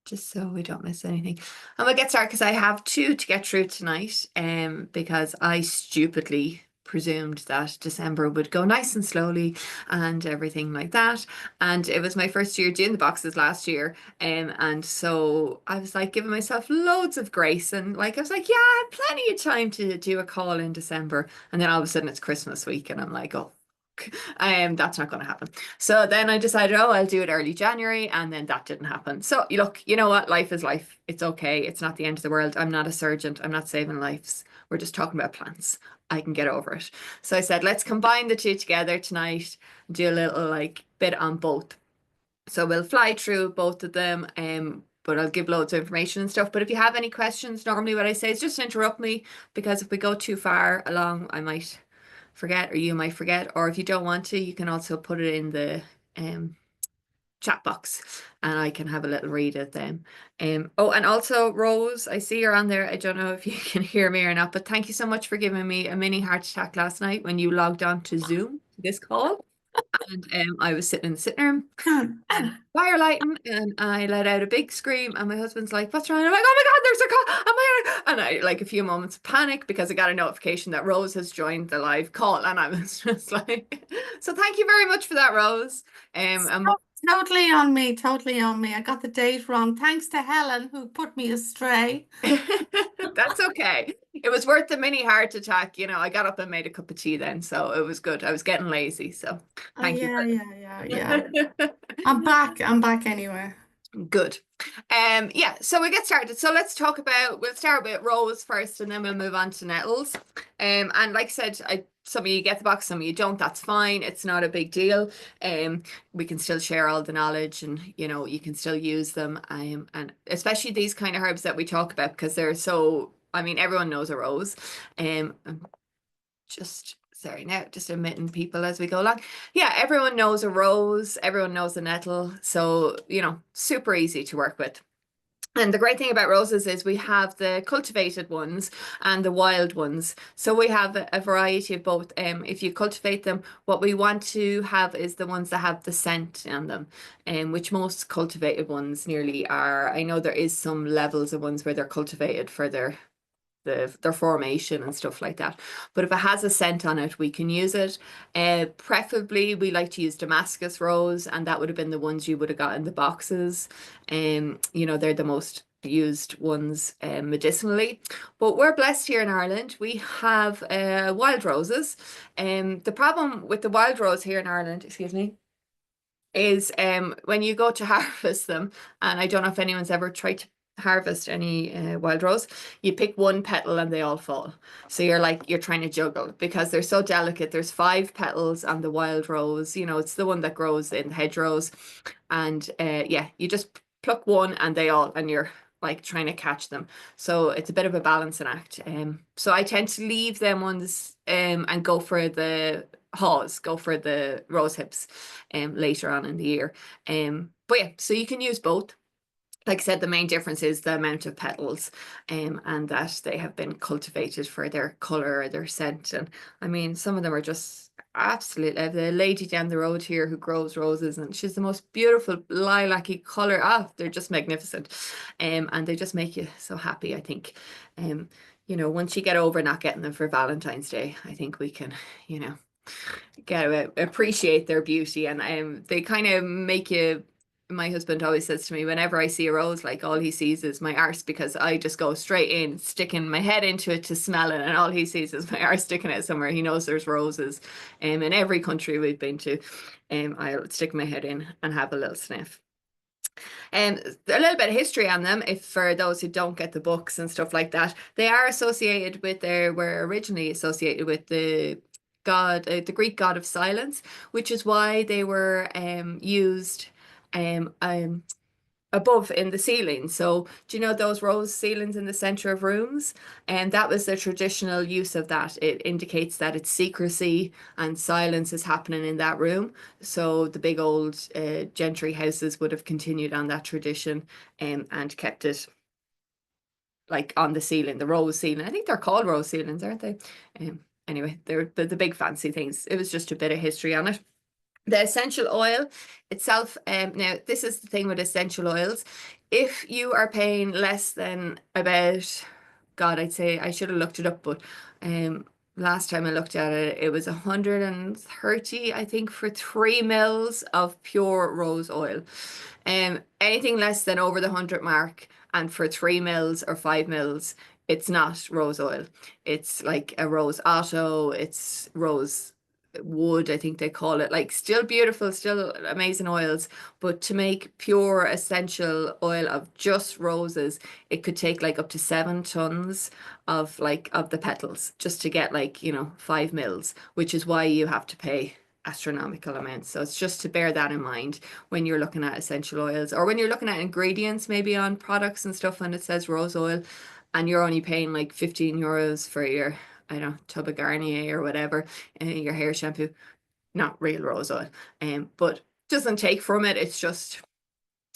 just so we don't miss anything. And we'll get started because I have two to get through tonight. Because I stupidly presumed that December would go nice and slowly and everything like that. And it was my first year doing the boxes last year. And so I was like giving myself loads of grace and like I was like, yeah, I have plenty of time to do a call in December. And then all of a sudden it's Christmas week and I'm like, oh, that's not going to happen. So then I decided, oh, I'll do it early January, and then that didn't happen. So look, you know what? Life is life. It's okay. It's not the end of the world. I'm not a surgeon. I'm not saving lives. We're just talking about plants. I can get over it. So I said, let's combine the two together tonight, do a little like bit on both. So we'll fly through both of them. But I'll give loads of information and stuff. But if you have any questions, normally what I say is just interrupt me because if we go too far along, I might forget or you might forget. Or if you don't want to, you can also put it in the um, chat box and I can have a little read at them. Oh, and also Rose, I see you're on there. I don't know if you can hear me or not, but thank you so much for giving me a mini heart attack last night when you logged on to Zoom, this call. And I was sitting in the sitting room and fire lighting and I let out a big scream and my husband's like, what's wrong? And I'm like, oh my God, there's a call. Am I? And I like a few moments of panic because I got a notification that Rose has joined the live call and I was just like, so thank you very much for that, Rose. And Totally on me, totally on me. I got the date wrong. Thanks to Helen who put me astray. that's okay. It was worth the mini heart attack. You know, I got up and made a cup of tea then, so it was good. I was getting lazy, so Oh thank you yeah, yeah, yeah, yeah. very I'm back. I'm back anyway. Good. Yeah, so we get started. So we'll start with Rose first and then we'll move on to Nettles. And like I said, some of you get the box, some of you don't, that's fine. It's not a big deal. We can still share all the knowledge and you know, you can still use them. And especially these kind of herbs that we talk about because they're so, I mean, everyone knows a rose. I'm just sorry now, just admitting people as we go along. Yeah, everyone knows a rose, everyone knows a nettle, so you know, super easy to work with. And the great thing about roses is we have the cultivated ones and the wild ones. So we have a variety of both. If you cultivate them, what we want to have is the ones that have the scent on them, which most cultivated ones nearly are. I know there is some levels of ones where they're cultivated for their formation and stuff like that. But if it has a scent on it, we can use it. Preferably, we like to use Damascus rose, and that would have been the ones you would have got in the boxes. You know, they're the most used ones medicinally. But we're blessed here in Ireland. We have wild roses. The problem with the wild rose here in Ireland, excuse me, is when you go to harvest them, and I don't know if anyone's ever tried to harvest any wild rose, you pick one petal and they all fall. So you're trying to juggle because they're so delicate. There's 5 petals on the wild rose. You know, it's the one that grows in hedgerows. And yeah, you just pluck one and and you're like trying to catch them. So it's a bit of a balancing act. So I tend to leave them ones and go for the haws, go for the rose hips later on in the year. But yeah, so you can use both. Like I said, the main difference is the amount of petals, and that they have been cultivated for their color or their scent. And I mean, some of them are just absolutely. The lady down the road here who grows roses, and she's the most beautiful lilac-y color. Ah, they're just magnificent, and they just make you so happy. I think, you know, once you get over not getting them for Valentine's Day, I think we can, you know, get to appreciate their beauty, and they kind of make you. My husband always says to me, whenever I see a rose, like all he sees is my arse because I just go straight in, sticking my head into it to smell it, and all he sees is my arse sticking out somewhere. He knows there's roses, in every country we've been to. I'll stick my head in and have a little sniff. A little bit of history on them, if for those who don't get the books and stuff like that, they are associated with were originally associated with the Greek god of silence, which is why they were used um, um, above in the ceiling. So, do you know those rose ceilings in the center of rooms? And that was the traditional use of that. It indicates that it's secrecy and silence is happening in that room. So the big old gentry houses would have continued on that tradition and kept it like on the ceiling, the rose ceiling. I think they're called rose ceilings, aren't they? Anyway, they're the big fancy things. It was just a bit of history on it. The essential oil itself, now this is the thing with essential oils. If you are paying less than about, God, I'd say I should have looked it up, but last time I looked at it, it was 130, I think, for 3 mils of pure rose oil. Anything less than over the 100 mark, and for 3 mils or 5 mils, it's not rose oil. It's like a rose otto, it's rose wood, I think they call it. Like, still beautiful, still amazing oils, but to make pure essential oil of just roses, it could take like up to 7 tons of the petals just to get, like, 5 mils, which is why you have to pay astronomical amounts. So it's just to bear that in mind when you're looking at essential oils, or when you're looking at ingredients maybe on products and stuff, and it says rose oil and you're only paying like 15 euros for your, I don't know, tub of Garnier or whatever, your hair shampoo, not real rose oil. But doesn't take from it. It's just,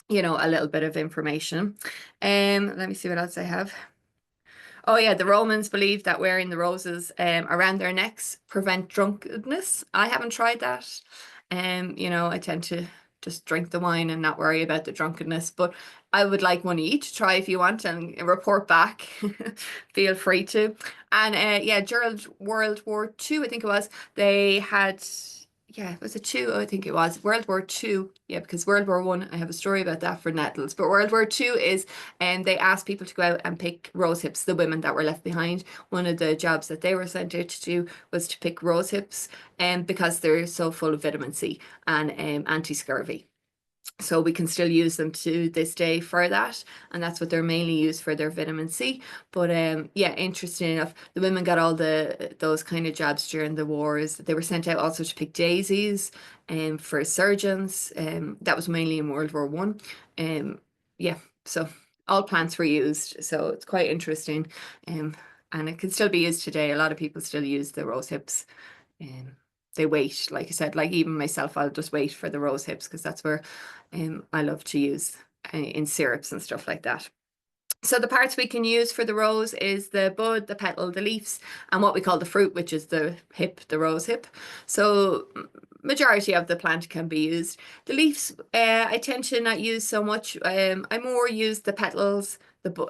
a little bit of information. Let me see what else I have. Oh yeah, the Romans believed that wearing the roses around their necks prevent drunkenness. I haven't tried that. I tend to just drink the wine and not worry about the drunkenness, but I would like one of you to try if you want and report back. Feel free to. And yeah, during World War II, I think it was, they had, yeah, was it two? I think it was World War II. Yeah, because World War I, I have a story about that for nettles. But World War II is, and they asked people to go out and pick rose hips, the women that were left behind. One of the jobs that they were sent out to do was to pick rose hips, because they're so full of vitamin C and anti-scurvy. So we can still use them to this day for that, and that's what they're mainly used for, their vitamin C. But yeah, interesting enough, the women got all those kind of jobs during the wars. They were sent out also to pick daisies for surgeons. That was mainly in World War I. Yeah, so all plants were used. So it's quite interesting. And it can still be used today. A lot of people still use the rose hips. Um, they wait, like I said, like even myself, I'll just wait for the rose hips because that's where I love to use in syrups and stuff like that. So the parts we can use for the rose is the bud, the petal, the leaves, and what we call the fruit, which is the hip, the rose hip. So majority of the plant can be used. The leaves, I tend to not use so much. I more use the petals,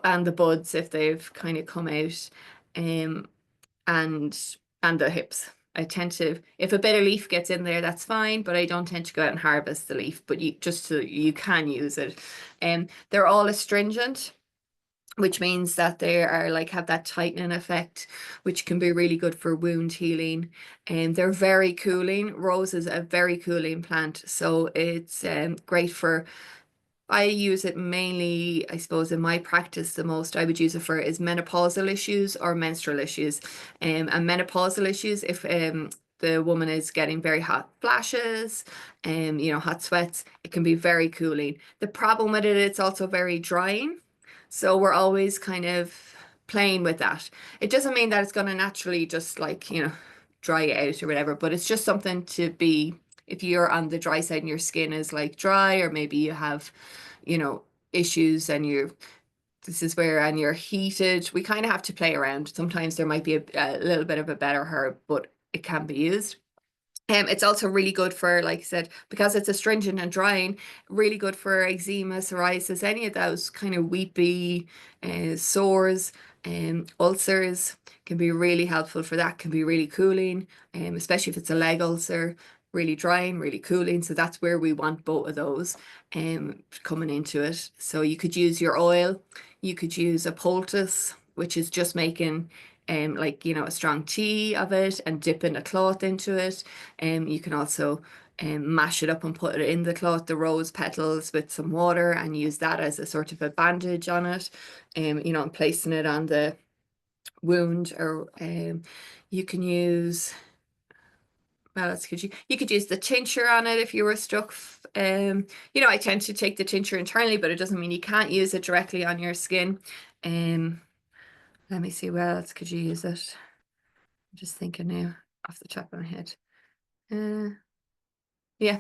and the buds if they've kind of come out. Um, and the hips. I tend to, if a bit of leaf gets in there, that's fine, but I don't tend to go out and harvest the leaf, but you just so you can use it. They're all astringent, which means that they are like have that tightening effect, which can be really good for wound healing. And they're very cooling. Rose is a very cooling plant, so it's great for, I use it mainly, I suppose, in my practice, the most I would use it for is menopausal issues or menstrual issues. And menopausal issues, if the woman is getting very hot flashes, hot sweats, it can be very cooling. The problem with it, it's also very drying. So we're always kind of playing with that. It doesn't mean that it's going to naturally just like, dry it out or whatever, but it's just something to be, if you're on the dry side and your skin is like dry, or maybe you have, you know, issues and this is where, and you're heated, we kind of have to play around. Sometimes there might be a little bit of a better herb, but it can be used. It's also really good for, like I said, because it's astringent and drying, really good for eczema, psoriasis, any of those kind of weepy sores, ulcers can be really helpful for that, can be really cooling, especially if it's a leg ulcer, really drying, really cooling. So that's where we want both of those coming into it. So you could use your oil, you could use a poultice, which is just making like a strong tea of it and dipping a cloth into it. You can also mash it up and put it in the cloth, the rose petals with some water, and use that as a sort of a bandage on it. And placing it on the wound, or you can use, well, else could you could use the tincture on it if you were stuck. I tend to take the tincture internally, but it doesn't mean you can't use it directly on your skin. Let me see, where else could you use it? I'm just thinking now off the top of my head. Yeah,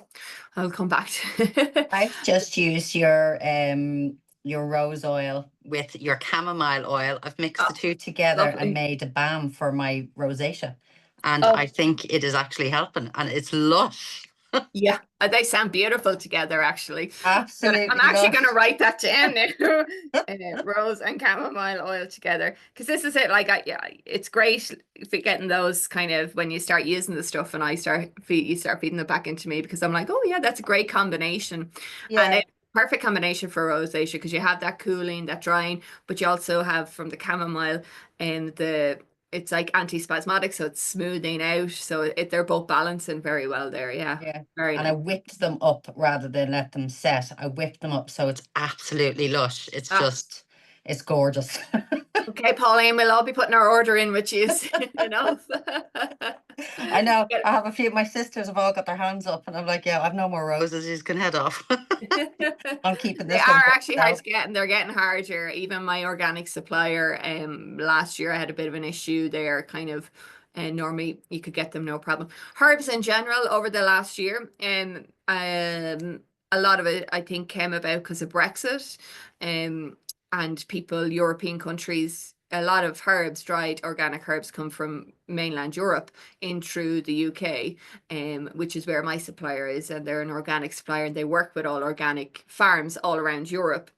I'll come back to I've just used your rose oil with your chamomile oil. I've mixed the Oh, two together and lovely. made a balm for my rosacea. And Oh, I think it is actually helping, and it's lush. Yeah, they sound beautiful together, actually. I'm Absolutely actually going to lush. write that down now. Rose and chamomile oil together. Because this is it. Like, yeah, it's great if you're getting those kind of when you start using the stuff and you start feeding them back into me because I'm like, oh, yeah, that's a great combination. And Yeah, it's perfect combination for rosacea because you have that cooling, that drying, but you also have from the chamomile and it's like anti-spasmodic, so it's smoothing out. So they're both balancing very well there. Yeah. yeah. Very And I nice. whipped them up rather than let them set. I whipped them up so it's absolutely lush. It's Ah, just, it's gorgeous. okay, Pauline, we'll all be putting our order in with you soon enough. I know. Yeah. I have a few. My sisters have all got their hands up, and I'm like, yeah, I've no more roses. You can head off. I'm keeping They this one are for actually hard myself. to get and they're getting harder. Even my organic supplier, last year I had a bit of an issue there, kind of, and normally you could get them no problem. Herbs in general over the last year, a lot of it I think came about because of Brexit, and people, European countries, a lot of herbs, dried organic herbs come from mainland Europe in through the UK, which is where my supplier is, and they're an organic supplier and they work with all organic farms all around Europe.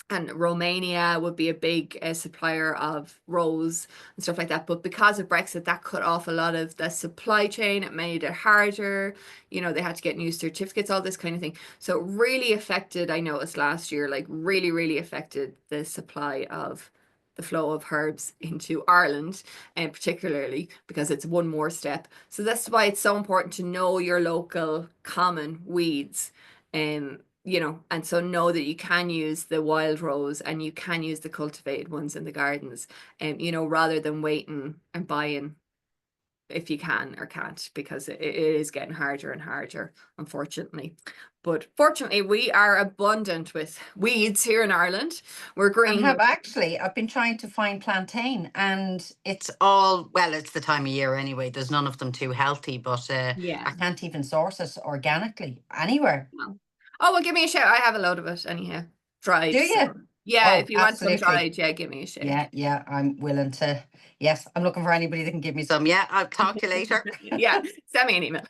And Romania would be a big supplier of rose and stuff like that. But because of Brexit, that cut off a lot of the supply chain. It made it harder. They had to get new certificates, all this kind of thing. So it really affected, I noticed last year, like really, really affected the supply of the flow of herbs into Ireland, and particularly because it's one more step. So that's why it's so important to know your local common weeds. And so know that you can use the wild rose and you can use the cultivated ones in the gardens, rather than waiting and buying if you can or can't, because it is getting harder and harder, unfortunately. But fortunately, we are abundant with weeds here in Ireland. We're And green. I've been trying to find plantain, and it's all, well, it's the time of year anyway. There's none of them too healthy, but I Yeah. can't even source it organically anywhere. No. Oh, well, give me a shout. I have a load of it anyhow. Do Dried. So you? yeah, Oh, if you want some absolutely. dried, yeah, give me a shout. Yeah, yeah, I'm willing to. Yes, I'm looking for anybody that can give me some. Yeah, I'll talk to you later. Yeah, send me an email.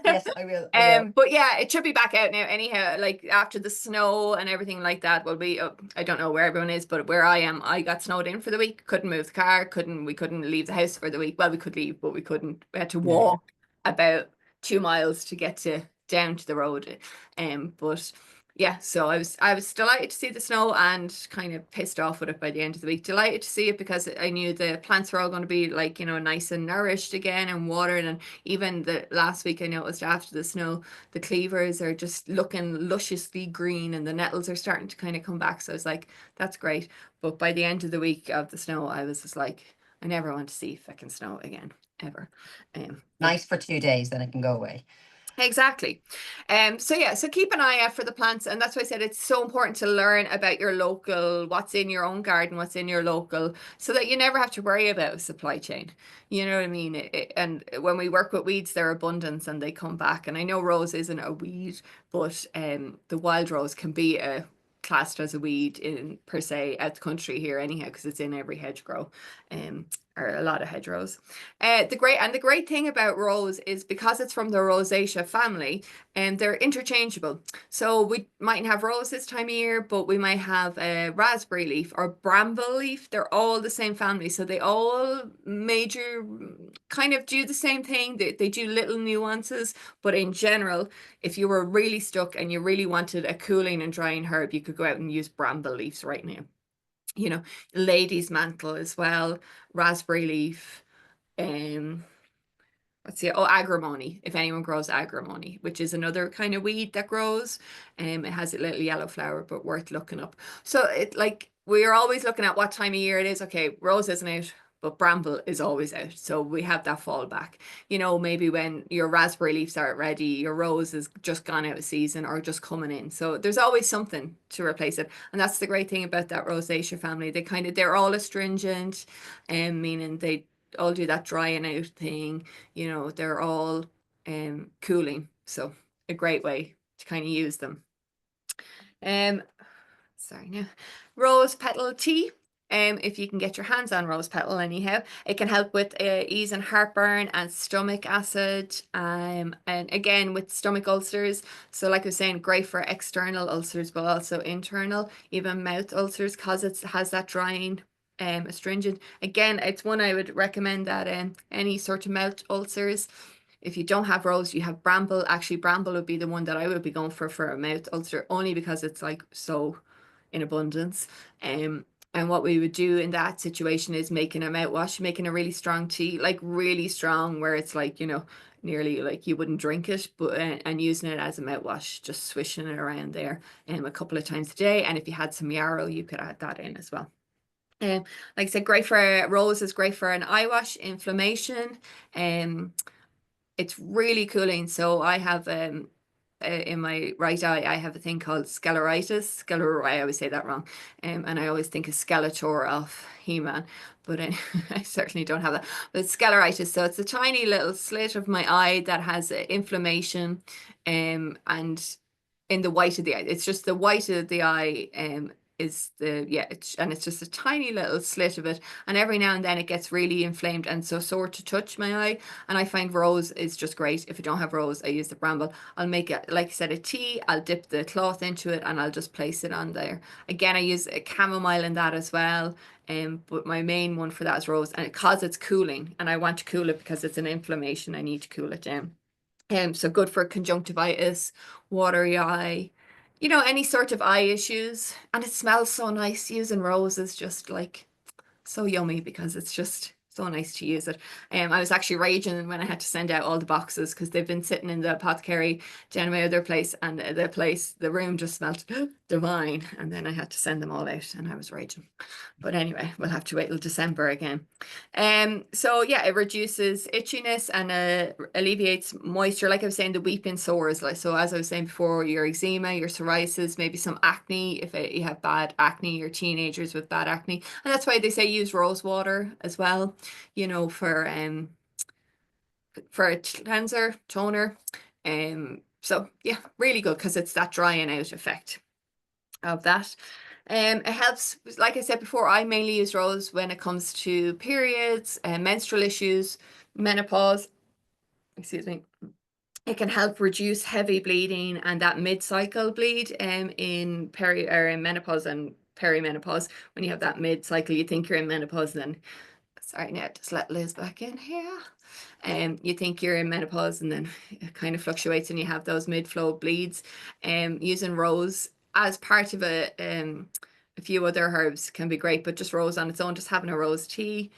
Yes, I will. I will. But yeah, it should be back out now anyhow, like after the snow and everything like that will be up. I don't know where everyone is, but where I am, I got snowed in for the week, couldn't move the car, we couldn't leave the house for the week. Well, we could leave, but we couldn't. We had to Yeah. walk about 2 miles to get down to the road. But yeah, so I was delighted to see the snow and kind of pissed off with it by the end of the week. Delighted to see it because I knew the plants were all going to be like, nice and nourished again and watered. And even the last week I noticed after the snow, the cleavers are just looking lusciously green and the nettles are starting to kind of come back. So I was like, that's great. But by the end of the week of the snow, I was just like, I never want to see fucking snow again, ever. Yeah. Nice for 2 days, then it can go away. Exactly. So yeah, so keep an eye out for the plants, and that's why I said it's so important to learn about your local, what's in your own garden, what's in your local, so that you never have to worry about a supply chain. You know what I mean? And when we work with weeds, they're abundance and they come back. And I know rose isn't a weed, but the wild rose can be classed as a weed in per se out the country here anyhow, because it's in every hedgerow. Or a lot of hedgerows. The great thing about rose is because it's from the rosacea family, and they're interchangeable. So we might have rose this time of year, but we might have a raspberry leaf or bramble leaf. They're all the same family, so they all major kind of do the same thing. They do little nuances, but in general, if you were really stuck and you really wanted a cooling and drying herb, you could go out and use bramble leaves right now. Lady's mantle as well, raspberry leaf, um, let's see, oh, agrimony, if anyone grows agrimony, which is another kind of weed that grows. It has a little yellow flower, but worth looking up. So we're always looking at what time of year it is. Okay, rose isn't out, but bramble is always out. So we have that fallback. Maybe when your raspberry leaves aren't ready, your rose is just gone out of season or just coming in. So there's always something to replace it. And that's the great thing about that rosacea family. They're all astringent, meaning they all do that drying out thing. They're all cooling. So a great way to kind of use them. Um, sorry now. Rose petal tea. if you can get your hands on rose petal anyhow. It can help with ease and heartburn and stomach acid, and again with stomach ulcers. So like I was saying, great for external ulcers, but also internal, even mouth ulcers, because it has that drying astringent. Again, it's one I would recommend that any sort of mouth ulcers. If you don't have rose, you have bramble. Actually, bramble would be the one that I would be going for a mouth ulcer, only because it's like so in abundance. And what we would do in that situation is making a mouthwash, making a really strong tea, like really strong, where it's like, you know, nearly like you wouldn't drink it, but and using it as a mouthwash, just swishing it around there a couple of times a day. And if you had some yarrow, you could add that in as well. Like I said, great for rose is great for an eye wash, inflammation. It's really cooling. So I have in my right eye, I have a thing called scleritis. I always say that wrong. And I always think of Skeletor of He-Man, but I certainly don't have that. But it's scleritis. So it's a tiny little slit of my eye that has inflammation, and in the white of the eye. It's just the white of the eye, is the, yeah, and it's just a tiny little slit of it, and every now and then it gets really inflamed and so sore to touch my eye. And I find rose is just great. If I don't have rose, I use the bramble. I'll make it, like I said, a tea. I'll dip the cloth into it and I'll just place it on there. Again, I use a chamomile in that as well. But my main one for that is rose, and because it's cooling, and I want to cool it because it's an inflammation, I need to cool it down. So good for conjunctivitis, watery eye, you know, any sort of eye issues. And it smells so nice. Using rose is just like so yummy because it's just so nice to use it. I was actually raging when I had to send out all the boxes because they've been sitting in the apothecary down my other place, and the room just smelled divine. And then I had to send them all out, and I was raging. But anyway, we'll have to wait till December again. So yeah, it reduces itchiness and alleviates moisture. Like I was saying, the weeping sores. Like, so as I was saying before, your eczema, your psoriasis, maybe some acne, if you have bad acne, or teenagers with bad acne. And that's why they say use rose water as well, you know, for a cleanser, toner. So yeah, really good because it's that drying out effect of that. It helps, like I said before, I mainly use rose when it comes to periods and menstrual issues, menopause, excuse me. It can help reduce heavy bleeding and that mid-cycle bleed in in menopause and perimenopause. When you have that mid-cycle, you think you're in menopause, and then sorry, now just let Liz back in here. You think you're in menopause, and then it kind of fluctuates, and you have those mid-flow bleeds. Using rose as part of a few other herbs can be great, but just rose on its own, just having a rose tea.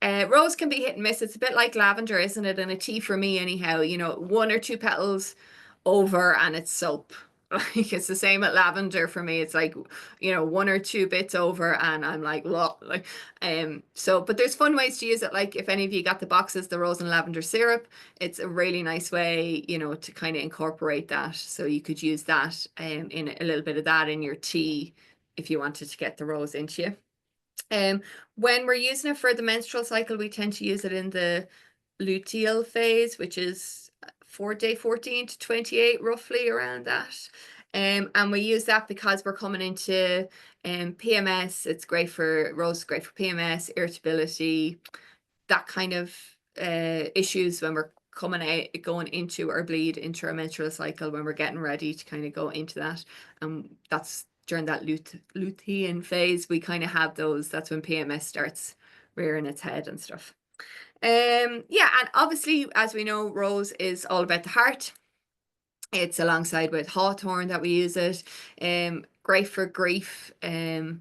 Rose can be hit and miss. It's a bit like lavender, isn't it? And a tea for me, anyhow, you know, 1 or 2 petals over and it's soap. Like it's the same at lavender for me. It's like, you know, 1 or 2 bits over and I'm like, well, like, so, but there's fun ways to use it. Like if any of you got the boxes, the rose and lavender syrup, it's a really nice way, you know, to kind of incorporate that. So you could use that, in a little bit of that in your tea if you wanted to get the rose into you. When we're using it for the menstrual cycle, we tend to use it in the luteal phase, which is for day 14 to 28, roughly around that. And we use that because we're coming into PMS. It's great for rose, great for PMS, irritability, that kind of issues when we're going into our bleed, into our menstrual cycle, when we're getting ready to kind of go into that. That's during that lutein phase, we kind of have those. That's when PMS starts rearing its head and stuff. Yeah, and obviously, as we know, rose is all about the heart. It's alongside with hawthorn that we use it. Great for grief. You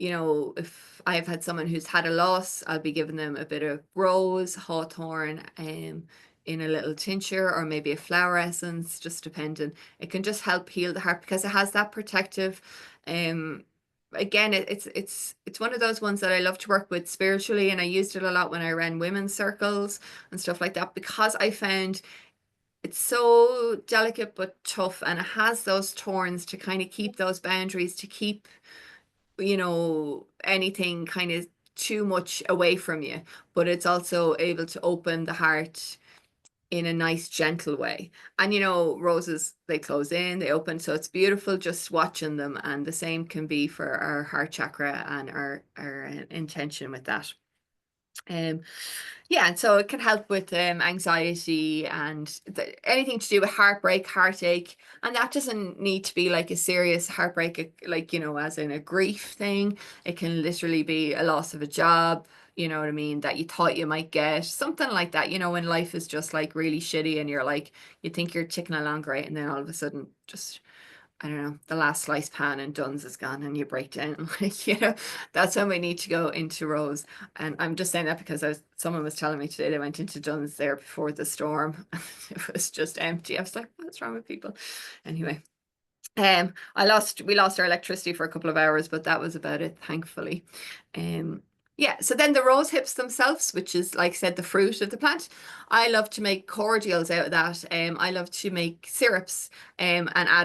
know, if I've had someone who's had a loss, I'll be giving them a bit of rose, hawthorn, in a little tincture, or maybe a flower essence, just depending. It can just help heal the heart because it has that protective. Again, it's one of those ones that I love to work with spiritually, and I used it a lot when I ran women's circles and stuff like that, because I found it's so delicate but tough, and it has those thorns to kind of keep those boundaries, to keep, you know, anything kind of too much away from you, but it's also able to open the heart in a nice, gentle way. And you know, roses, they close in, they open, so it's beautiful just watching them. And the same can be for our heart chakra and our intention with that. Yeah, and so it can help with anxiety and anything to do with heartbreak, heartache, and that doesn't need to be like a serious heartbreak, like, you know, as in a grief thing. It can literally be a loss of a job, you know what I mean, that you thought you might get, something like that, you know, when life is just like really shitty and you're like, you think you're ticking along great, and then all of a sudden just, I don't know, the last slice pan and Dunn's is gone and you break down. Like, you know, that's when we need to go into Rose. And I'm just saying that because someone was telling me today they went into Dunn's there before the storm. It was just empty. I was like, what's wrong with people? Anyway, we lost our electricity for a couple of hours, but that was about it, thankfully. Yeah, so then the rose hips themselves, which is, like I said, the fruit of the plant. I love to make cordials out of that. I love to make syrups and I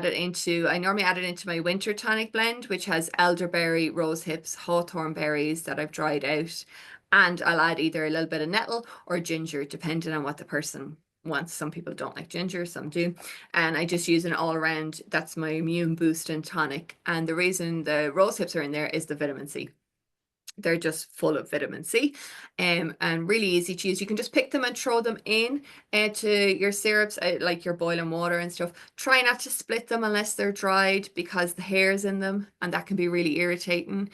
normally add it into my winter tonic blend, which has elderberry, rose hips, hawthorn berries that I've dried out. And I'll add either a little bit of nettle or ginger, depending on what the person wants. Some people don't like ginger, some do. And I just use an all around, that's my immune boost and tonic. And the reason the rose hips are in there is the vitamin C. They're just full of vitamin C, and really easy to use. You can just pick them and throw them in to your syrups, like your boiling water and stuff. Try not to split them unless they're dried, because the hair's in them and that can be really irritating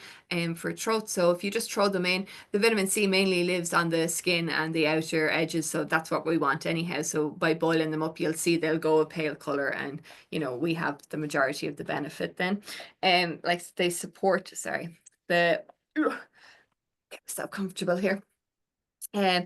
for throat. So if you just throw them in, the vitamin C mainly lives on the skin and the outer edges, so that's what we want anyhow. So by boiling them up, you'll see they'll go a pale color, and you know, we have the majority of the benefit then. Like they support, sorry, the get myself comfortable here. So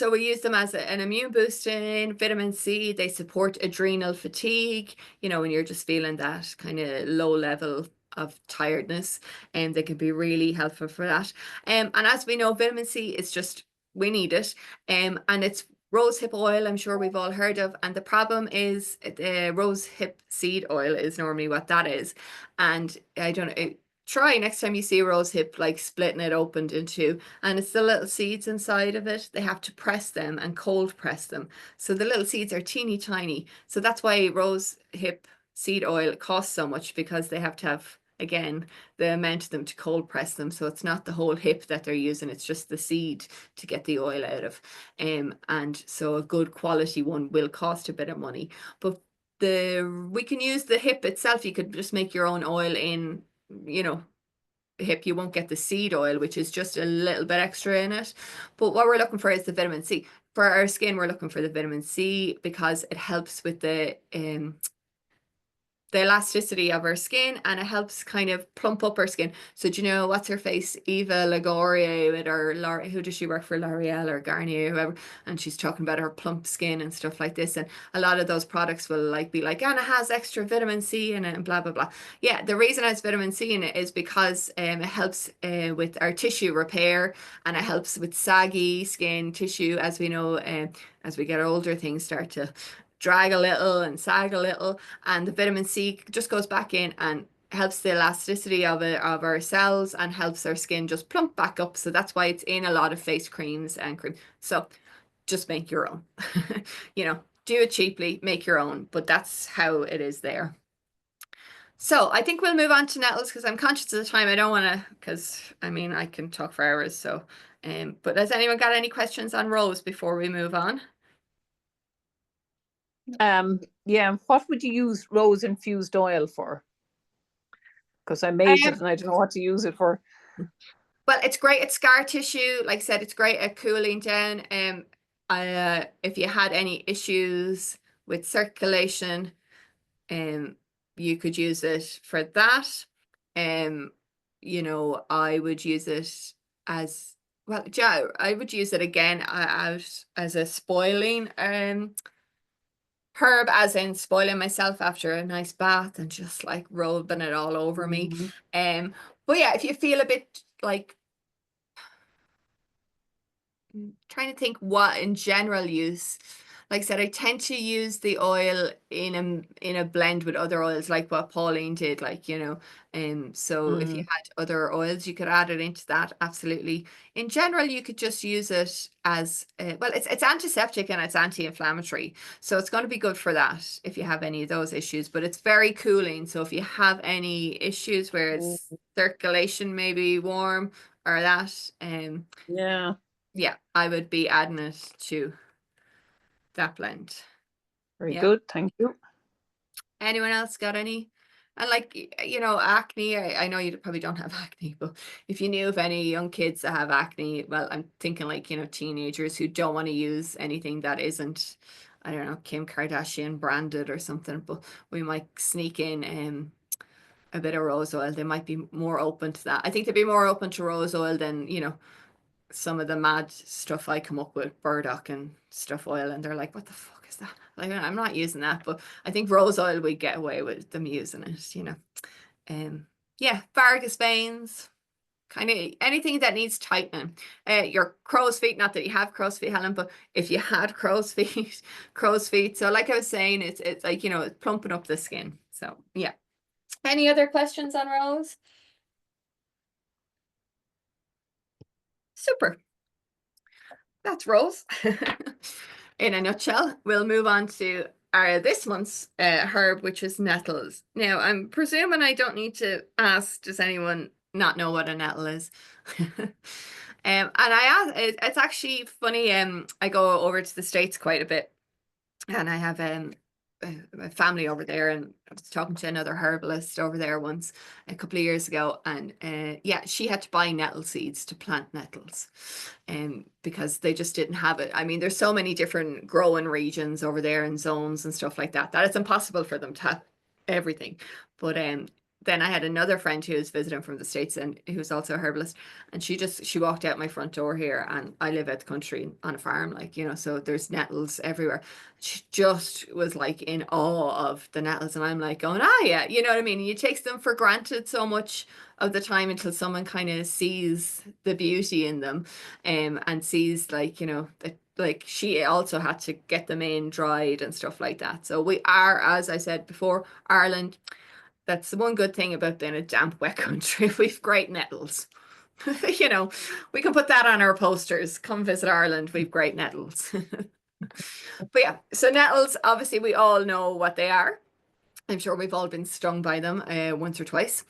we use them as an immune boosting vitamin C. They support adrenal fatigue, you know, when you're just feeling that kind of low level of tiredness, and they can be really helpful for that. And as we know, vitamin C is just, we need it. And it's rosehip oil, I'm sure we've all heard of. And the problem is rosehip seed oil is normally what that is. And I don't know, try next time you see a rose hip, like splitting it open in two, and it's the little seeds inside of it. They have to press them and cold press them, so the little seeds are teeny tiny. So that's why rose hip seed oil costs so much, because they have to have, again, the amount of them to cold press them. So it's not the whole hip that they're using, it's just the seed to get the oil out of. And so a good quality one will cost a bit of money, but we can use the hip itself. You could just make your own oil in, you know, hip. You won't get the seed oil, which is just a little bit extra in it. But what we're looking for is the vitamin C. For our skin, we're looking for the vitamin C because it helps with the elasticity of our skin, and it helps kind of plump up our skin. So do you know, what's her face, Eva Longoria, with her, who does she work for, L'Oreal or Garnier, whoever, and she's talking about her plump skin and stuff like this. And a lot of those products will like be like, and it has extra vitamin C in it and blah blah blah. Yeah, the reason it has vitamin C in it is because it helps with our tissue repair, and it helps with saggy skin tissue. As we know, as we get older, things start to drag a little and sag a little, and the vitamin C just goes back in and helps the elasticity of our cells, and helps our skin just plump back up. So that's why it's in a lot of face creams and cream. So just make your own. You know, do it cheaply, make your own, but that's how it is there. So I think we'll move on to nettles, because I'm conscious of the time. I don't want to, because I mean, I can talk for hours. So but has anyone got any questions on rose before we move on? Yeah, what would you use rose infused oil for? Because I made it and I don't know what to use it for. Well, it's great at scar tissue. Like I said, it's great at cooling down. If you had any issues with circulation, you could use it for that. You know, I would use it as well. Yeah, I would use it again out as a spoiling herb, as in spoiling myself after a nice bath and just like rubbing it all over me. But yeah, if you feel a bit like, trying to think what in general use, like I said, I tend to use the oil in a blend with other oils, like what Pauline did, like, you know. So if you had other oils, you could add it into that. Absolutely. In general, you could just use it as well. It's antiseptic and it's anti-inflammatory, so it's going to be good for that if you have any of those issues. But it's very cooling, so if you have any issues where it's circulation maybe warm or that, Yeah, yeah, I would be adding it to that blend. very Yeah. good. Thank you. Anyone else got any? And like, you know, acne, I know you probably don't have acne, but if you knew of any young kids that have acne, well, I'm thinking like, you know, teenagers who don't want to use anything that isn't, I don't know, Kim Kardashian branded or something, but we might sneak in a bit of rose oil. They might be more open to that. I think they'd be more open to rose oil than, you know, some of the mad stuff I come up with, burdock and stuff oil, and they're like, what the fuck is that? Like, I'm not using that, but I think rose oil we get away with them using it, you know. Yeah, varicose veins, kind of anything that needs tightening. Your crow's feet, not that you have crow's feet, Helen, but if you had crow's feet, crow's feet. So like I was saying, it's like, you know, it's plumping up the skin. So yeah. Any other questions on rose? Super. That's rose. In a nutshell, we'll move on to our this month's herb, which is nettles. Now, I'm presuming I don't need to ask, does anyone not know what a nettle is? And I asked, it's actually funny, I go over to the States quite a bit, and I have my family over there, and I was talking to another herbalist over there once a couple of years ago, and yeah, she had to buy nettle seeds to plant nettles, because they just didn't have it. I mean, there's so many different growing regions over there and zones and stuff like that that it's impossible for them to have everything. But then I had another friend who was visiting from the States and who's also a herbalist, and she walked out my front door here, and I live out the country on a farm, like, you know, so there's nettles everywhere. She just was like in awe of the nettles, and I'm like going, ah, yeah, you know what I mean? You take them for granted so much of the time until someone kind of sees the beauty in them, and sees, like, you know, that, like, she also had to get them in dried and stuff like that. So we are, as I said before, Ireland, that's the one good thing about being a damp, wet country. We've great nettles. You know, we can put that on our posters. Come visit Ireland. We've great nettles. But yeah, so nettles, obviously, we all know what they are. I'm sure we've all been stung by them once or twice,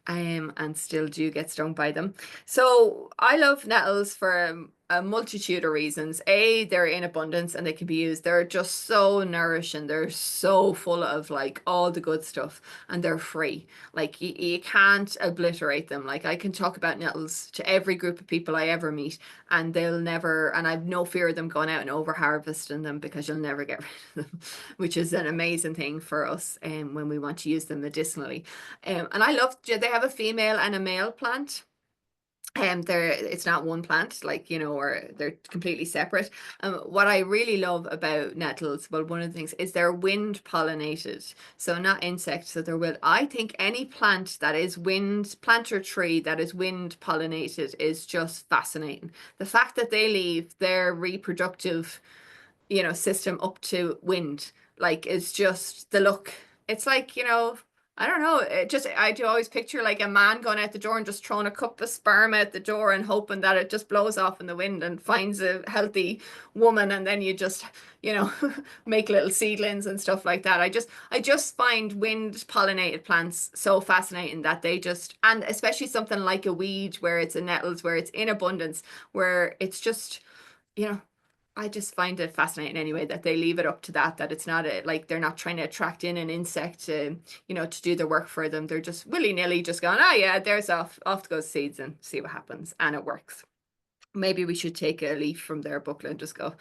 and still do get stung by them. So I love nettles for a multitude of reasons. A, they're in abundance and they can be used. They're just so nourishing. They're so full of like all the good stuff, and they're free. Like you can't obliterate them. Like I can talk about nettles to every group of people I ever meet, and they'll never, and I've no fear of them going out and over harvesting them, because you'll never get rid of them, which is an amazing thing for us when we want to use them medicinally. And I love, they have a female and a male plant. It's not one plant, like, you know, or they're completely separate. What I really love about nettles, well, one of the things is they're wind pollinated, so not insects. So they're wind. I think any plant that is plant or tree that is wind pollinated is just fascinating. The fact that they leave their reproductive, you know, system up to wind, like, is just the look. It's like, you know, I don't know. I do always picture like a man going out the door and just throwing a cup of sperm out the door and hoping that it just blows off in the wind and finds a healthy woman, and then you just, you know, make little seedlings and stuff like that. I just find wind pollinated plants so fascinating, that they just, and especially something like a weed where it's a nettles, where it's in abundance, where it's just, you know, I just find it fascinating anyway that they leave it up to that it's not like they're not trying to attract in an insect to, you know, to do the work for them. They're just willy-nilly just going, oh yeah, there's off to go seeds and see what happens. And it works. Maybe we should take a leaf from their booklet and just go,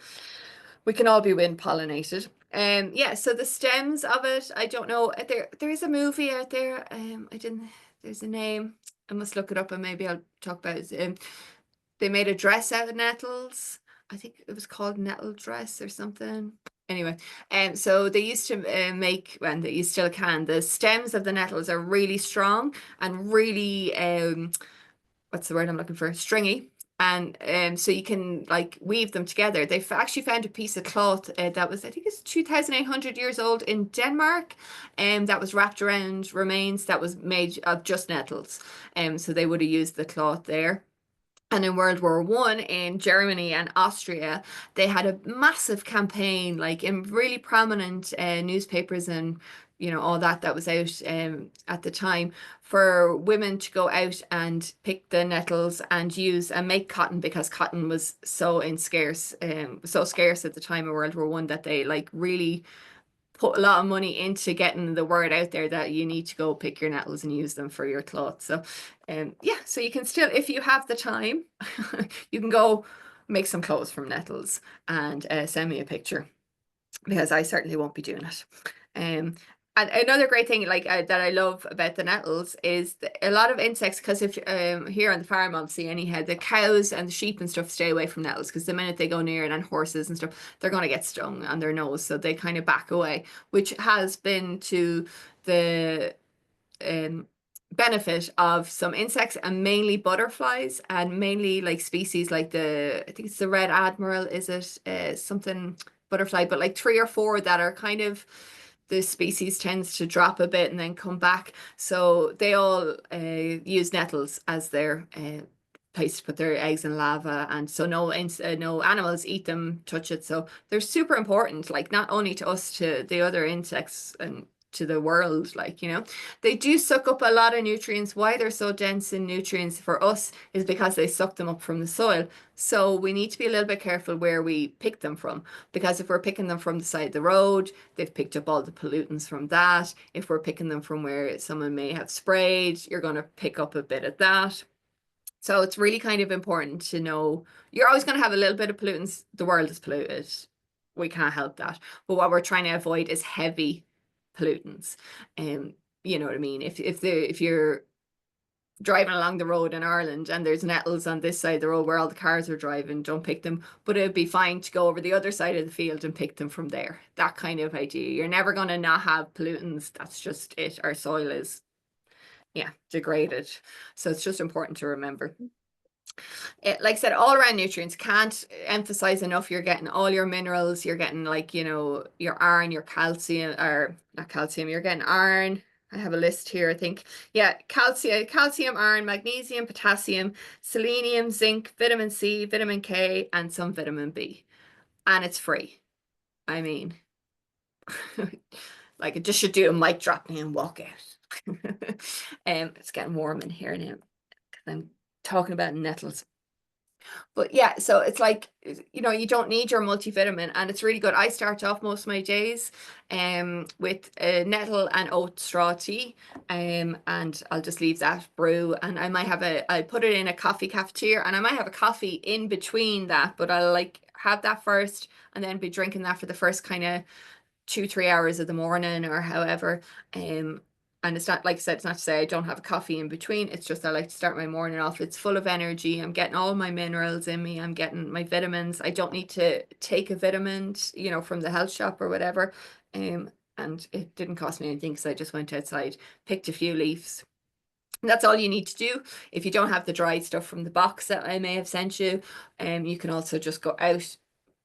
we can all be wind pollinated. Yeah, so the stems of it, I don't know. There is a movie out there. There's a name. I must look it up and maybe I'll talk about it. They made a dress out of nettles. I think it was called Nettle Dress or something. Anyway, so they used to make, and they still can, the stems of the nettles are really strong and really, what's the word I'm looking for? Stringy. And so you can like weave them together. They've actually found a piece of cloth that was, I think it's 2,800 years old in Denmark, and that was wrapped around remains that was made of just nettles. So they would have used the cloth there. And in World War One, in Germany and Austria, they had a massive campaign, like in really prominent newspapers and all that was out at the time, for women to go out and pick the nettles and use and make cotton, because cotton was so scarce at the time of World War One, that they like really put a lot of money into getting the word out there that you need to go pick your nettles and use them for your cloth. So yeah, so you can still, if you have the time, you can go make some clothes from nettles and send me a picture, because I certainly won't be doing it. And another great thing like that I love about the nettles is a lot of insects, because if here on the farm, obviously, anyhow, the cows and the sheep and stuff stay away from nettles, because the minute they go near it, and horses and stuff, they're going to get stung on their nose, so they kind of back away, which has been to the benefit of some insects, and mainly butterflies, and mainly like species like I think it's the red admiral, is it something butterfly, but like 3 or 4 that are kind of, the species tends to drop a bit and then come back. So they all use nettles as their place to put their eggs in lava, and so no animals eat them, touch it. So they're super important, like not only to us, to the other insects and to the world. Like, they do suck up a lot of nutrients. Why they're so dense in nutrients for us is because they suck them up from the soil. So we need to be a little bit careful where we pick them from, because if we're picking them from the side of the road, they've picked up all the pollutants from that. If we're picking them from where someone may have sprayed, you're going to pick up a bit of that. So it's really kind of important to know you're always going to have a little bit of pollutants. The world is polluted. We can't help that. But what we're trying to avoid is heavy pollutants. You know what I mean? If you're driving along the road in Ireland and there's nettles on this side of the road where all the cars are driving, don't pick them. But it'd be fine to go over the other side of the field and pick them from there. That kind of idea. You're never going to not have pollutants. That's just it. Our soil is, degraded. So it's just important to remember. Like I said, all around nutrients, can't emphasize enough. You're getting all your minerals. You're getting like, your iron, your calcium, or not calcium, you're getting iron. I have a list here, I think. Yeah, calcium, iron, magnesium, potassium, selenium, zinc, vitamin C, vitamin K, and some vitamin B. And it's free. I mean, like, it just should do a mic drop me and walk out. It's getting warm in here now because I'm talking about nettles. But yeah, so it's like, you don't need your multivitamin, and it's really good. I start off most of my days with nettle and oat straw tea, and I'll just leave that brew, and I might have I put it in a coffee cafetiere, and I might have a coffee in between that, but I'll like have that first and then be drinking that for the first kind of 2-3 hours of the morning or however. And it's not, like I said, it's not to say I don't have a coffee in between. It's just I like to start my morning off. It's full of energy. I'm getting all my minerals in me. I'm getting my vitamins. I don't need to take a vitamin, from the health shop or whatever. And it didn't cost me anything because I just went outside, picked a few leaves. And that's all you need to do. If you don't have the dried stuff from the box that I may have sent you, you can also just go out,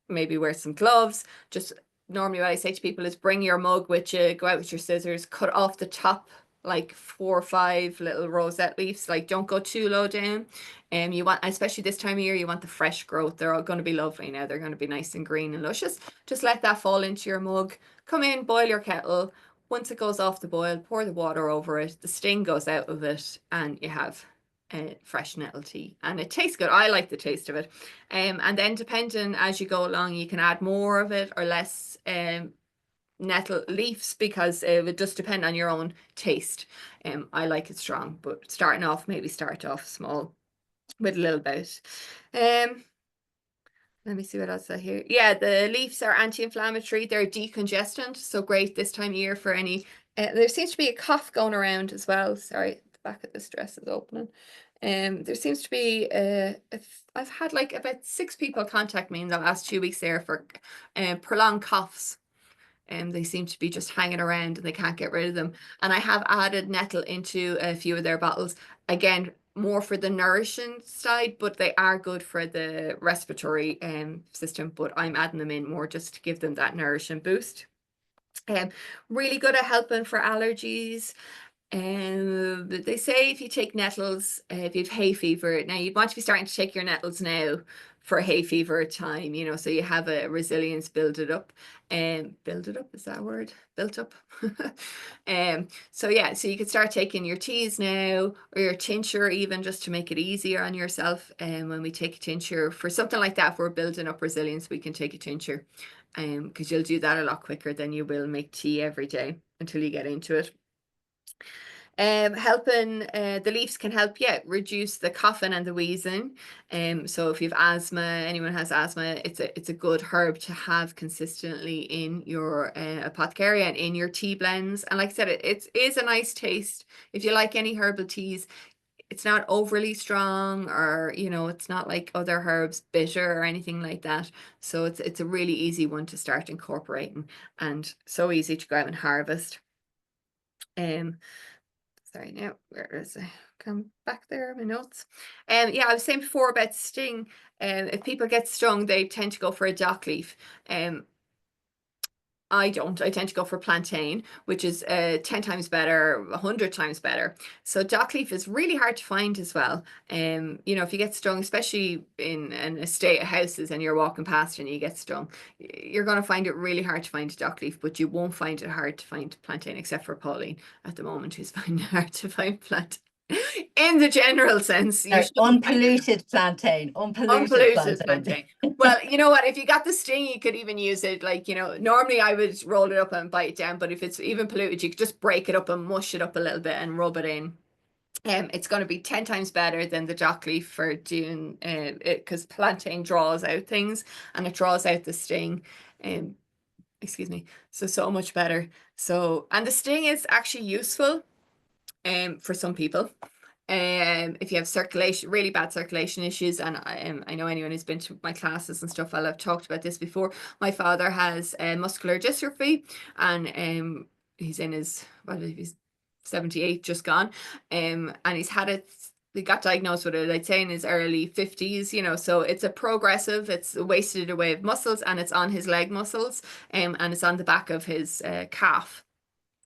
maybe wear some gloves. Just normally what I say to people is bring your mug with you, go out with your scissors, cut off the top like 4 or 5 little rosette leaves. Like, don't go too low down. You want, especially this time of year, you want the fresh growth. They're all going to be lovely now. They're going to be nice and green and luscious. Just let that fall into your mug. Come in, boil your kettle. Once it goes off the boil, pour the water over it. The sting goes out of it, and you have fresh nettle tea, and it tastes good. I like the taste of it. And then depending as you go along, you can add more of it or less nettle leaves, because it would just depend on your own taste. I like it strong, but starting off, maybe start off small with a little bit. Let me see what else I hear. Yeah, the leaves are anti-inflammatory. They're decongestant, so great this time of year for any. There seems to be a cough going around as well. Sorry, the back of this dress is opening. There seems to be I've had like about 6 people contact me in the last 2 weeks there for prolonged coughs. They seem to be just hanging around and they can't get rid of them. And I have added nettle into a few of their bottles. Again, more for the nourishing side, but they are good for the respiratory system. But I'm adding them in more just to give them that nourishing boost. Really good at helping for allergies. But they say if you take nettles, if you have hay fever, now you want to be starting to take your nettles now for hay fever time, you know, so you have a resilience build it up. Build it up, is that a word? Built up. So yeah, so you could start taking your teas now, or your tincture even, just to make it easier on yourself. And when we take a tincture for something like that, if we're building up resilience, we can take a tincture. Because you'll do that a lot quicker than you will make tea every day until you get into it. Helping the leaves can help, reduce the coughing and the wheezing. So if you have asthma, anyone has asthma, it's a good herb to have consistently in your apothecary and in your tea blends. And like I said, it is a nice taste. If you like any herbal teas, it's not overly strong, or you know, it's not like other herbs bitter or anything like that. So it's a really easy one to start incorporating, and so easy to go out and harvest. Sorry, now where is it? Come back there, my notes. Yeah, I was saying before about sting. If people get stung, they tend to go for a dock leaf. I don't. I tend to go for plantain, which is 10 times better, 100 times better. So dock leaf is really hard to find as well. You know, if you get stung, especially in an estate of houses and you're walking past and you get stung, you're going to find it really hard to find dock leaf, but you won't find it hard to find plantain, except for Pauline at the moment, who's finding it hard to find plantain. In the general sense, you shouldn't find it. Unpolluted plantain. Unpolluted Unpolluted plantain. plantain. Well, you know what? If you got the sting, you could even use it. Like, you know, normally I would roll it up and bite it down, but if it's even polluted, you could just break it up and mush it up a little bit and rub it in. It's going to be 10 times better than the dock leaf for doing it, because plantain draws out things and it draws out the sting. Excuse me. So much better. So, and the sting is actually useful for some people. If you have circulation, really bad circulation issues, and I know anyone who's been to my classes and stuff, I've talked about this before. My father has muscular dystrophy, and he's in his, he's 78, just gone, and he's had it. He got diagnosed with it, I'd say, in his early 50s, you know, so it's a progressive, it's a wasted away of muscles, and it's on his leg muscles, and it's on the back of his calf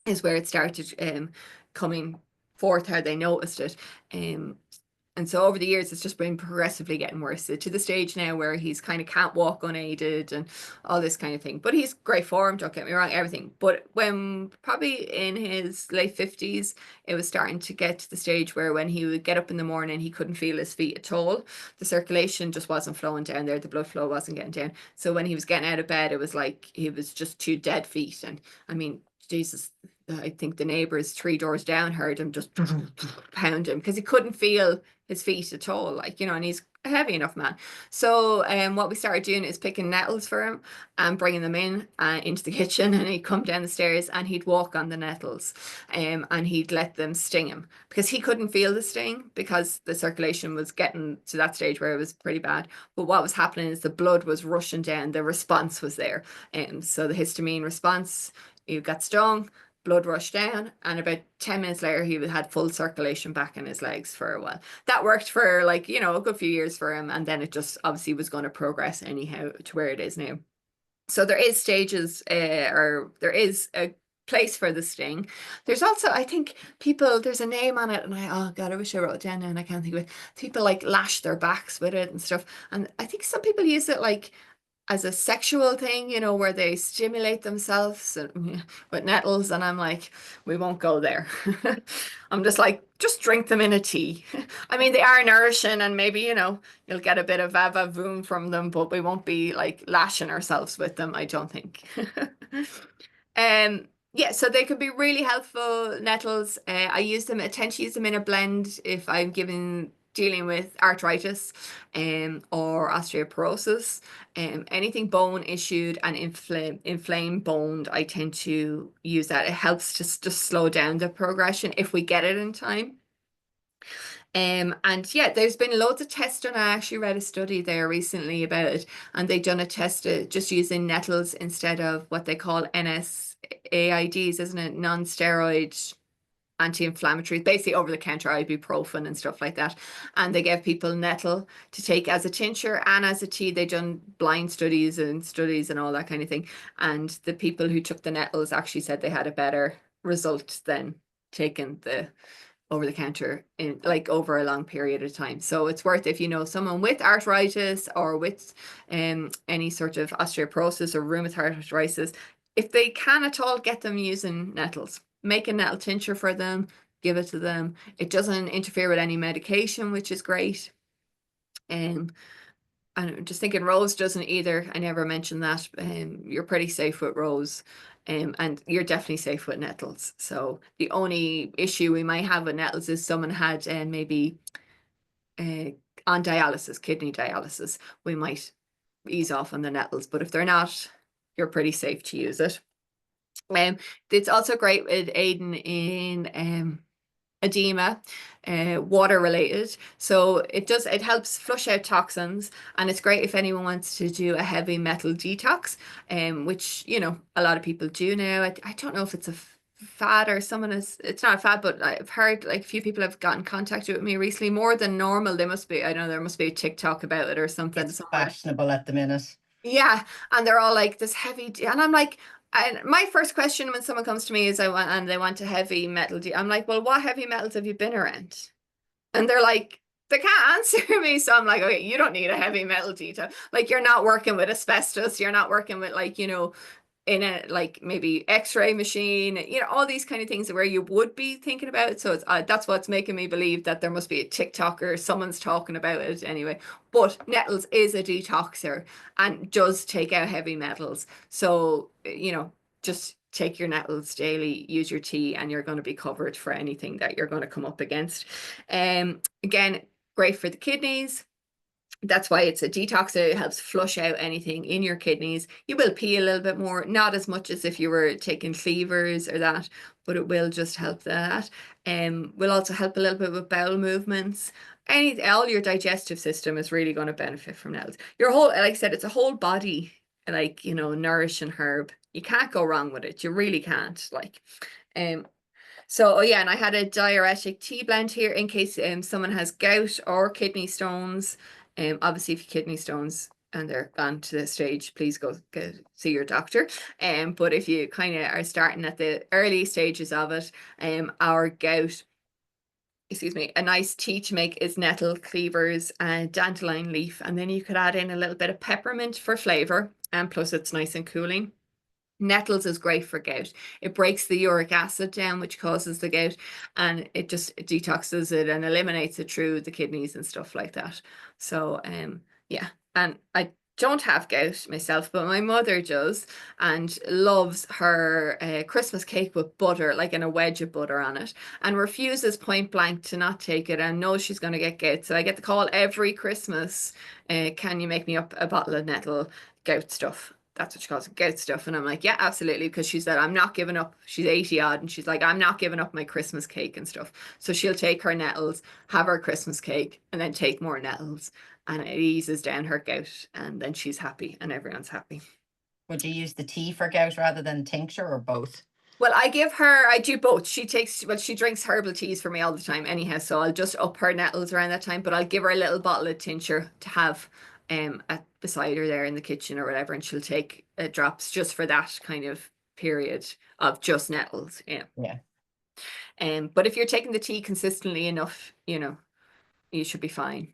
is where it started coming forth, how they noticed it. And so over the years, it's just been progressively getting worse, to the stage now where he's kind of can't walk unaided and all this kind of thing. But he's great form, don't get me wrong, everything. But when probably in his late 50s, it was starting to get to the stage where when he would get up in the morning, he couldn't feel his feet at all. The circulation just wasn't flowing down there. The blood flow wasn't getting down. So when he was getting out of bed, it was like he was just two dead feet. And I mean, Jesus, I think the neighbors 3 doors down heard him just pound him because he couldn't feel his feet at all, like, you know, and he's a heavy enough man. So what we started doing is picking nettles for him and bringing them in into the kitchen, and he'd come down the stairs and he'd walk on the nettles, and he'd let them sting him because he couldn't feel the sting because the circulation was getting to that stage where it was pretty bad. But what was happening is the blood was rushing down, the response was there, and so the histamine response, you got stung, blood rushed down, and about 10 minutes later he had full circulation back in his legs for a while. That worked for, like, you know, a good few years for him, and then it just obviously was going to progress anyhow to where it is now. So there is stages, or there is a place for the sting. There's also, I think, people, there's a name on it, and oh god, I wish I wrote it down now and I can't think of it. People like lash their backs with it and stuff, and I think some people use it like as a sexual thing, you know, where they stimulate themselves with nettles, and I'm like, we won't go there. I'm just like, just drink them in a tea. I mean, they are nourishing, and maybe, you know, you'll get a bit of va-va-voom from them, but we won't be like lashing ourselves with them, I don't think. Yeah, so they could be really helpful, nettles. I use them, I tend to use them in a blend if I'm dealing with arthritis or osteoporosis, anything bone issued and inflamed bone, I tend to use that. It helps to just slow down the progression if we get it in time. And yeah, there's been loads of tests done. I actually read a study there recently about it, and they've done a test just using nettles instead of what they call NSAIDs, isn't it? Non-steroid anti-inflammatories, basically over-the-counter ibuprofen and stuff like that. And they gave people nettle to take as a tincture and as a tea. They done blind studies and all that kind of thing. And the people who took the nettles actually said they had a better result than taking the over the counter in like over a long period of time. So it's worth, if you know someone with arthritis or with any sort of osteoporosis or rheumatoid arthritis, if they can at all, get them using nettles. Make a nettle tincture for them, give it to them. It doesn't interfere with any medication, which is great. And I'm just thinking Rose doesn't either. I never mentioned that. You're pretty safe with Rose. And you're definitely safe with nettles. So the only issue we might have with nettles is someone had maybe on dialysis, kidney dialysis, we might ease off on the nettles. But if they're not, you're pretty safe to use it. It's also great with aiding in edema, water related. So it helps flush out toxins, and it's great if anyone wants to do a heavy metal detox, which, you know, a lot of people do now. I don't know if it's a fad or it's not a fad, but I've heard like a few people have gotten contacted with me recently, more than normal. There must be a TikTok about it or something. It's fashionable at the minute. Yeah, and they're all like this heavy, and I'm like, and my first question when someone comes to me is, they want a heavy metal. I'm like, well, what heavy metals have you been around? And they're like, they can't answer me. So I'm like, okay, you don't need a heavy metal detail. Like, you're not working with asbestos. You're not working with, like, you know, in a like maybe x-ray machine, you know, all these kind of things where you would be thinking about it. So it's that's what's making me believe that there must be a TikTok or someone's talking about it anyway. But nettles is a detoxer and does take out heavy metals. So, you know, just take your nettles daily, use your tea, and you're going to be covered for anything that you're going to come up against. Again, great for the kidneys. That's why it's a detoxer. It helps flush out anything in your kidneys. You will pee a little bit more, not as much as if you were taking cleavers or that, but it will just help that. Will also help a little bit with bowel movements. All your digestive system is really going to benefit from nettles. Your whole, like I said, it's a whole body, like, you know, nourishing herb. You can't go wrong with it. You really can't. Like, so, oh yeah, and I had a diuretic tea blend here in case someone has gout or kidney stones. Obviously, if you kidney stones and they're gone to the stage, please go see your doctor. But if you kind of are starting at the early stages of it, our gout, excuse me, a nice tea to make is nettle, cleavers, and dandelion leaf, and then you could add in a little bit of peppermint for flavor, and plus it's nice and cooling. Nettles is great for gout. It breaks the uric acid down, which causes the gout, and it just detoxes it and eliminates it through the kidneys and stuff like that. So, yeah, and I don't have gout myself, but my mother does and loves her Christmas cake with butter, like in a wedge of butter on it, and refuses point blank to not take it and knows she's going to get gout. So I get the call every Christmas, can you make me up a bottle of nettle gout stuff? That's what she calls it, gout stuff. And I'm like, yeah, absolutely. Because she said, I'm not giving up. She's 80 odd. And she's like, I'm not giving up my Christmas cake and stuff. So she'll take her nettles, have her Christmas cake, and then take more nettles. And it eases down her gout. And then she's happy and everyone's happy. Would you use the tea for gout rather than tincture, or both? Well, I do both. She drinks herbal teas for me all the time anyhow. So I'll just up her nettles around that time. But I'll give her a little bottle of tincture to have beside her there in the kitchen or whatever, and she'll take drops just for that kind of period of just nettles. Yeah. But if you're taking the tea consistently enough, you know, you should be fine.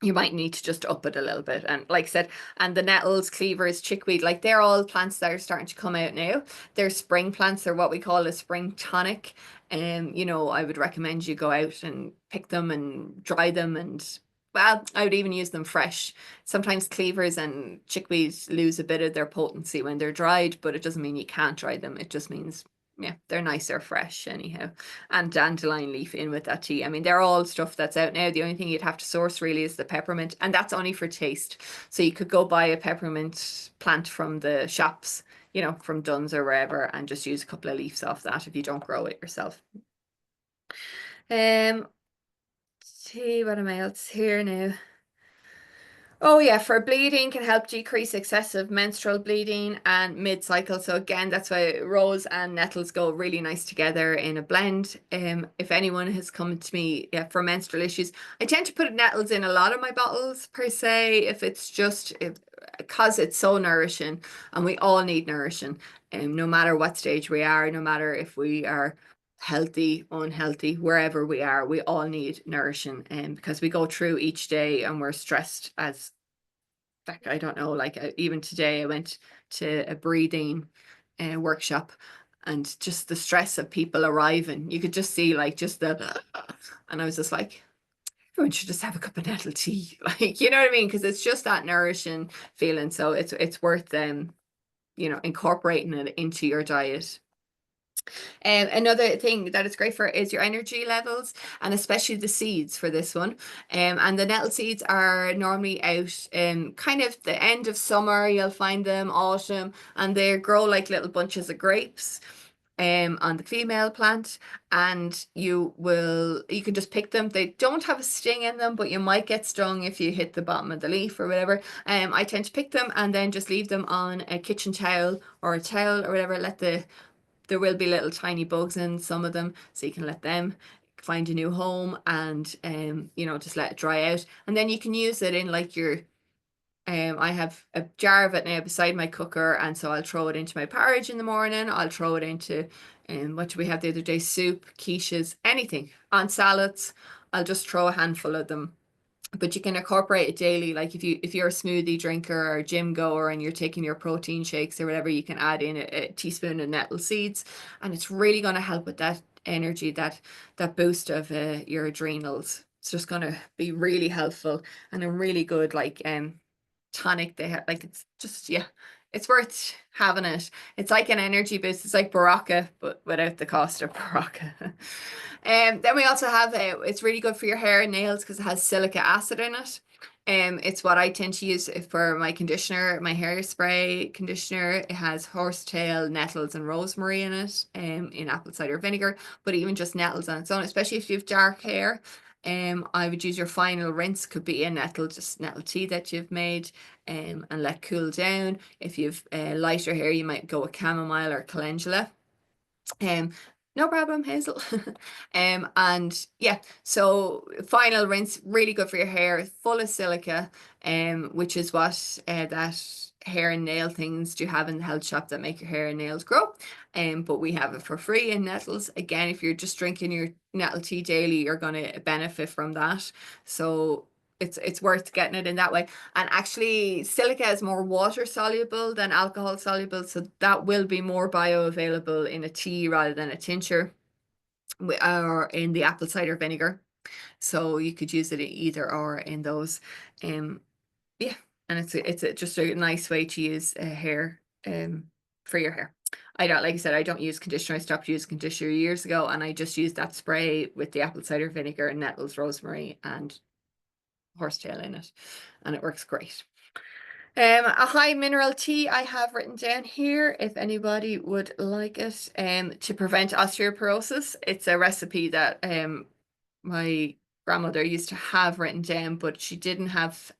You might need to just up it a little bit. And like I said, and the nettles, cleavers, chickweed, like they're all plants that are starting to come out now. They're spring plants. They're what we call a spring tonic. You know, I would recommend you go out and pick them and dry them, and well, I would even use them fresh. Sometimes cleavers and chickweed lose a bit of their potency when they're dried, but it doesn't mean you can't dry them. It just means, yeah, they're nicer fresh anyhow. And dandelion leaf in with that tea. I mean, they're all stuff that's out now. The only thing you'd have to source really is the peppermint, and that's only for taste. So you could go buy a peppermint plant from the shops, you know, from Dunn's or wherever, and just use a couple of leaves off that if you don't grow it yourself. See, what am I else here now? Oh yeah, for bleeding can help decrease excessive menstrual bleeding and mid-cycle. So again, that's why rose and nettles go really nice together in a blend. If anyone has come to me, yeah, for menstrual issues, I tend to put nettles in a lot of my bottles per se, if it's just because it's so nourishing, and we all need nourishing, no matter what stage we are, no matter if we are healthy, unhealthy, wherever we are, we all need nourishing, because we go through each day and we're stressed as fact, I don't know, like even today I went to a breathing workshop, and just the stress of people arriving, you could just see like just the, and I was just like, everyone should just have a cup of nettle tea, like, you know what I mean? Because it's just that nourishing feeling. So it's worth incorporating it into your diet. Another thing that it's great for is your energy levels, and especially the seeds for this one. And the nettle seeds are normally out kind of the end of summer, you'll find them autumn, and they grow like little bunches of grapes on the female plant, and you can just pick them. They don't have a sting in them, but you might get stung if you hit the bottom of the leaf or whatever. I tend to pick them and then just leave them on a kitchen towel or a towel or whatever. There will be little tiny bugs in some of them, so you can let them find a new home, and just let it dry out, and then you can use it in like your I have a jar of it now beside my cooker, and so I'll throw it into my porridge in the morning. I'll throw it into what did we have the other day, soup, quiches, anything, on salads. I'll just throw a handful of them. But you can incorporate it daily. Like if you're a smoothie drinker or a gym goer and you're taking your protein shakes or whatever, you can add in a teaspoon of nettle seeds, and it's really going to help with that energy, that boost of your adrenals. It's just going to be really helpful, and a really good like tonic. They have, like, it's just, yeah, it's worth having it. It's like an energy boost. It's like Baraka, but without the cost of Baraka. Then we also have it's really good for your hair and nails because it has silica acid in it. It's what I tend to use for my conditioner, my hairspray conditioner. It has horsetail, nettles, and rosemary in it, in apple cider vinegar. But even just nettles on its own, especially if you have dark hair, I would use your final rinse, could be a nettle tea that you've made, and let cool down. If you've lighter hair, you might go with chamomile or calendula. No problem, Hazel. And yeah, so final rinse, really good for your hair, full of silica, which is what that hair and nail things do you have in the health shop that make your hair and nails grow. But we have it for free in Nettles. Again, if you're just drinking your nettle tea daily, you're going to benefit from that. So it's worth getting it in that way. And actually, silica is more water soluble than alcohol soluble, so that will be more bioavailable in a tea rather than a tincture, or in the apple cider vinegar. So you could use it either or in those. Yeah, and it's just a nice way to use hair for your hair. I don't, like I said, I don't use conditioner. I stopped using conditioner years ago, and I just use that spray with the apple cider vinegar and nettles, rosemary, and horsetail in it, and it works great. A high mineral tea I have written down here if anybody would like it, to prevent osteoporosis. It's a recipe that my grandmother used to have written down, but she didn't have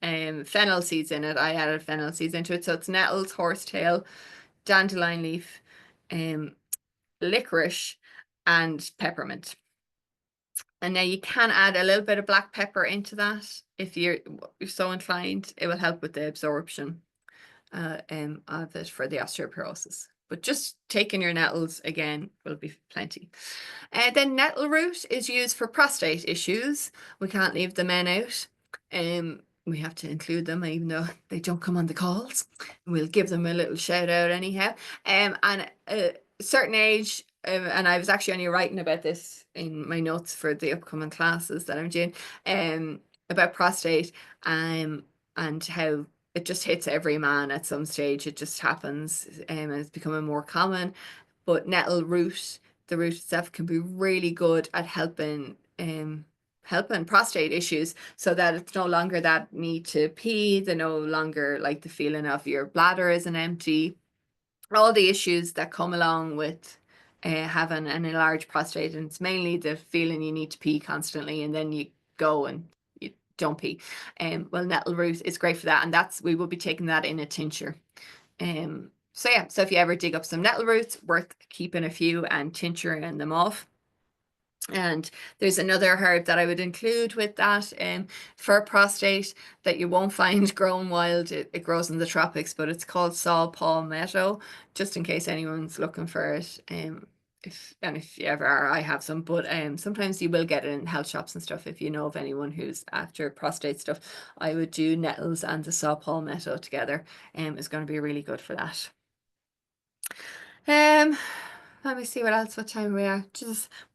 fennel seeds in it. I added fennel seeds into it. So it's nettles, horsetail, dandelion leaf, licorice, and peppermint. And now you can add a little bit of black pepper into that if you're so inclined. It will help with the absorption of it for the osteoporosis. But just taking your nettles again will be plenty. Then nettle root is used for prostate issues. We can't leave the men out. We have to include them, even though they don't come on the calls. We'll give them a little shout out anyhow. And a certain age, and I was actually only writing about this in my notes for the upcoming classes that I'm doing, about prostate, and how it just hits every man at some stage. It just happens, and it's becoming more common. But nettle root, the root itself, can be really good at helping prostate issues, so that it's no longer that need to pee, the no longer like the feeling of your bladder isn't empty, all the issues that come along with having an enlarged prostate. And it's mainly the feeling you need to pee constantly, and then you go and don't pee. Well, nettle root is great for that, and we will be taking that in a tincture. So yeah, so if you ever dig up some nettle roots, worth keeping a few and tincturing them off. And there's another herb that I would include with that for prostate that you won't find growing wild. It grows in the tropics, but it's called saw palmetto, just in case anyone's looking for it. If you ever are, I have some, but sometimes you will get it in health shops and stuff. If you know of anyone who's after prostate stuff, I would do nettles and the saw palmetto together. It's going to be really good for that. Let me see what time we are.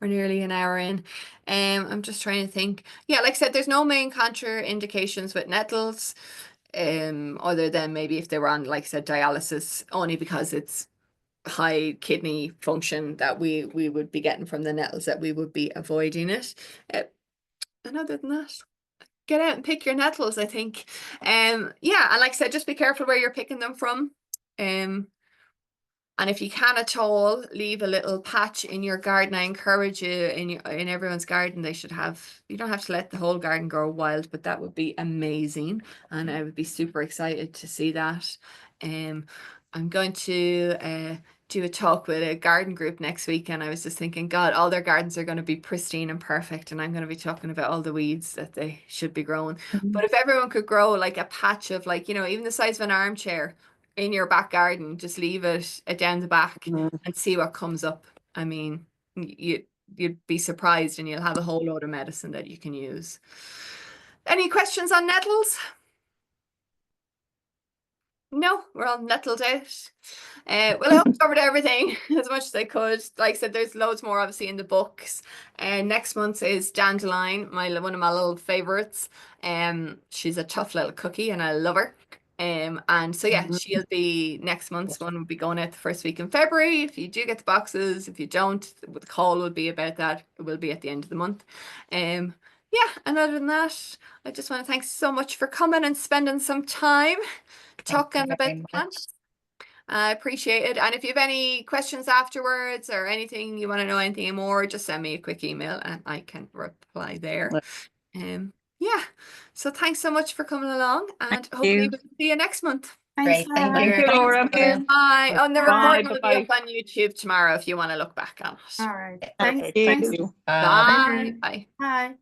We're nearly an hour in. I'm just trying to think. Yeah, like I said, there's no main contraindications with nettles, other than maybe if they were on, like I said, dialysis, only because it's high kidney function that we would be getting from the nettles, that we would be avoiding it. And other than that, get out and pick your nettles, I think. Yeah, and like I said, just be careful where you're picking them from. And if you can at all, leave a little patch in your garden. I encourage you, in everyone's garden, you don't have to let the whole garden grow wild, but that would be amazing. And I would be super excited to see that. I'm going to do a talk with a garden group next week, and I was just thinking, God, all their gardens are going to be pristine and perfect, and I'm going to be talking about all the weeds that they should be growing. But if everyone could grow like a patch of, like, even the size of an armchair in your back garden, just leave it down the back and see what comes up. I mean, you'd be surprised, and you'll have a whole load of medicine that you can use. Any questions on nettles? No, we're all nettled out. Well, I hope I covered everything as much as I could. Like I said, there's loads more obviously in the books. Next month is Dandelion, one of my little favorites. She's a tough little cookie, and I love her. And so yeah, she'll be next month's one. Will be going out the first week in February. If you do get the boxes, if you don't, the call will be about that. It will be at the end of the month. Yeah, and other than that, I just want to thank so much for coming and spending some time talking about the plants. I appreciate it. And if you have any questions afterwards, or anything you want to know anything more, just send me a quick email and I can reply there. Yeah, so thanks so much for coming along, and hopefully we'll see you next month. Thanks, Great, thank Laura. you. Thank you, Laura. Bye. On the Bye, recording will be up bye. on YouTube tomorrow if you want to look back on it. All right. Perfect. Thanks. Thank you. Bye. Bye. Bye.